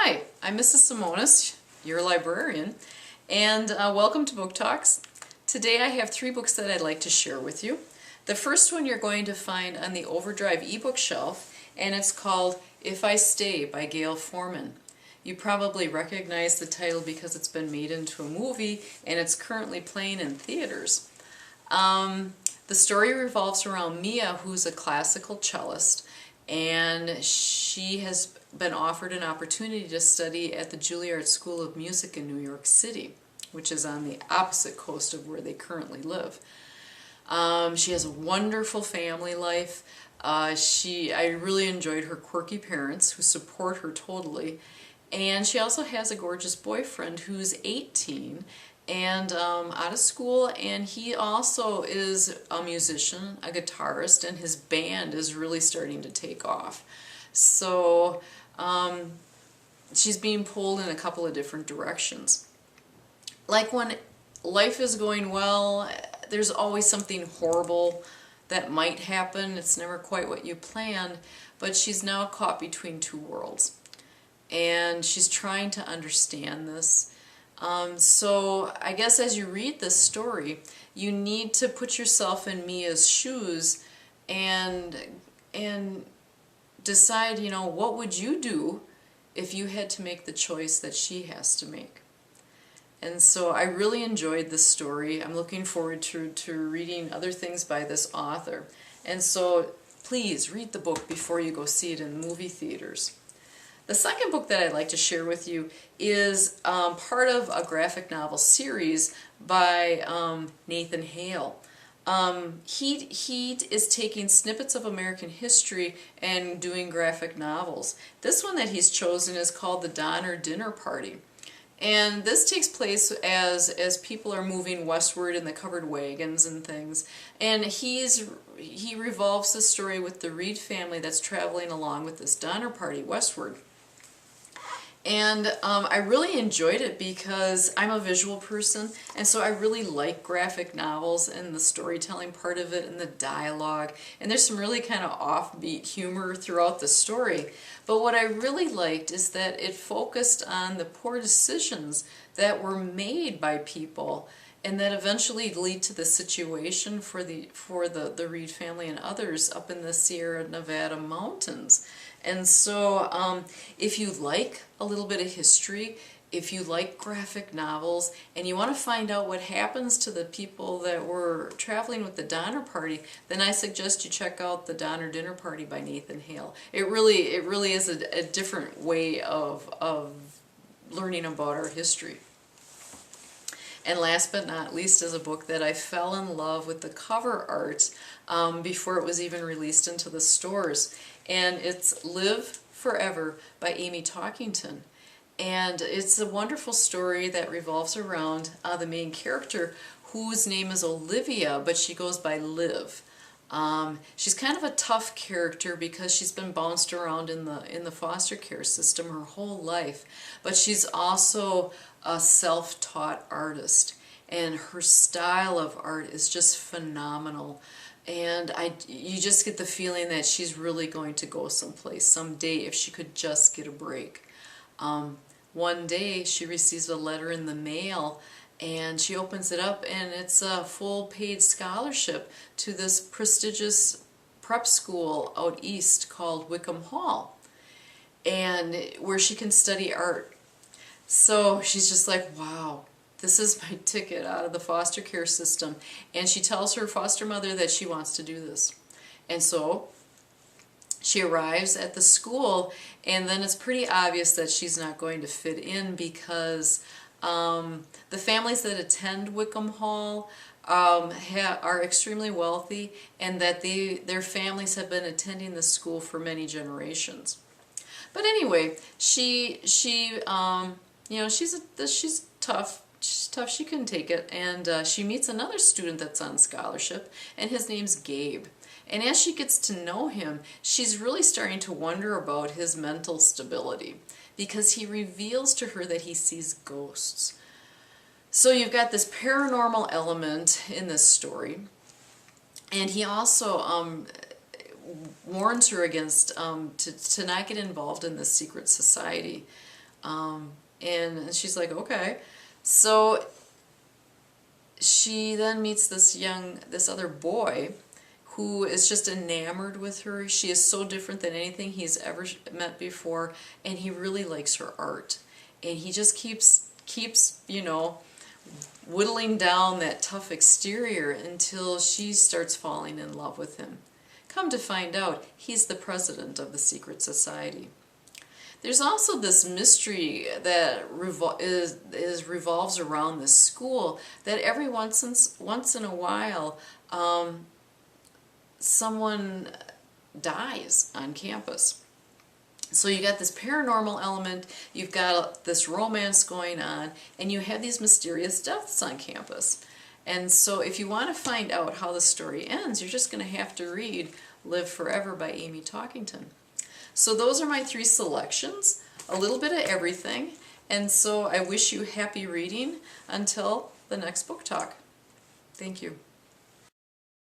Hi, I'm Mrs. Simonis, your librarian, and welcome to Book Talks. Today I have 3 books that I'd like to share with you. The first one you're going to find on the Overdrive ebook shelf, and it's called If I Stay by Gayle Foreman. You probably recognize the title because it's been made into a movie and it's currently playing in theaters. The story revolves around Mia, who's a classical cellist, and she has been offered an opportunity to study at the Juilliard School of Music in New York City, which is on the opposite coast of where they currently live. She has a wonderful family life. I really enjoyed her quirky parents who support her totally. And she also has a gorgeous boyfriend who's 18 and out of school, and he also is a musician, a guitarist, and his band is really starting to take off. So she's being pulled in a couple of different directions. Like when life is going well, there's always something horrible that might happen. It's never quite what you planned, but she's now caught between 2 worlds. And she's trying to understand this. So I guess as you read this story, you need to put yourself in Mia's shoes and decide, what would you do if you had to make the choice that she has to make. And so I really enjoyed this story. I'm looking forward to reading other things by this author. And so please read the book before you go see it in movie theaters. The second book that I'd like to share with you is part of a graphic novel series by Nathan Hale. He is taking snippets of American history and doing graphic novels. This one that he's chosen is called The Donner Dinner Party. And this takes place as people are moving westward in the covered wagons and things. And he revolves the story with the Reed family that's traveling along with this Donner Party westward. And I really enjoyed it because I'm a visual person, and so I really like graphic novels and the storytelling part of it and the dialogue. And there's some really kind of offbeat humor throughout the story. But what I really liked is that it focused on the poor decisions that were made by people and that eventually lead to the situation for the Reed family and others up in the Sierra Nevada mountains. And so if you like a little bit of history, if you like graphic novels, and you want to find out what happens to the people that were traveling with the Donner Party, then I suggest you check out The Donner Dinner Party by Nathan Hale. It really is a different way of learning about our history. And last but not least is a book that I fell in love with the cover art before it was even released into the stores. And it's Live Forever by Amy Talkington. And it's a wonderful story that revolves around the main character, whose name is Olivia, but she goes by Liv. She's kind of a tough character because she's been bounced around in the foster care system her whole life, but she's also a self-taught artist, and her style of art is just phenomenal. And you just get the feeling that she's really going to go someplace someday if she could just get a break. One day she receives a letter in the mail, and she opens it up, and it's a full paid scholarship to this prestigious prep school out east called Wickham Hall, and where she can study art. So she's just like, wow, this is my ticket out of the foster care system. And she tells her foster mother that she wants to do this. And so she arrives at the school, and then it's pretty obvious that she's not going to fit in because the families that attend Wickham Hall are extremely wealthy, and that their families have been attending the school for many generations. But anyway, she's tough. She's tough. She can take it, and she meets another student that's on scholarship, and his name's Gabe. And as she gets to know him, she's really starting to wonder about his mental stability, because he reveals to her that he sees ghosts. So you've got this paranormal element in this story, and he also warns her against to not get involved in this secret society. And she's like, okay. So she then meets this other boy who is just enamored with her. She is so different than anything he's ever met before, and he really likes her art. And he just keeps, you know, whittling down that tough exterior until she starts falling in love with him. Come to find out, he's the president of the secret society. There's also this mystery that revolves around this school, that every once in a while someone dies on campus. So you got this paranormal element, you've got this romance going on, and you have these mysterious deaths on campus. And so if you want to find out how the story ends, you're just going to have to read Live Forever by Amy Talkington. So those are my 3 selections, a little bit of everything, and so I wish you happy reading until the next book talk. Thank you.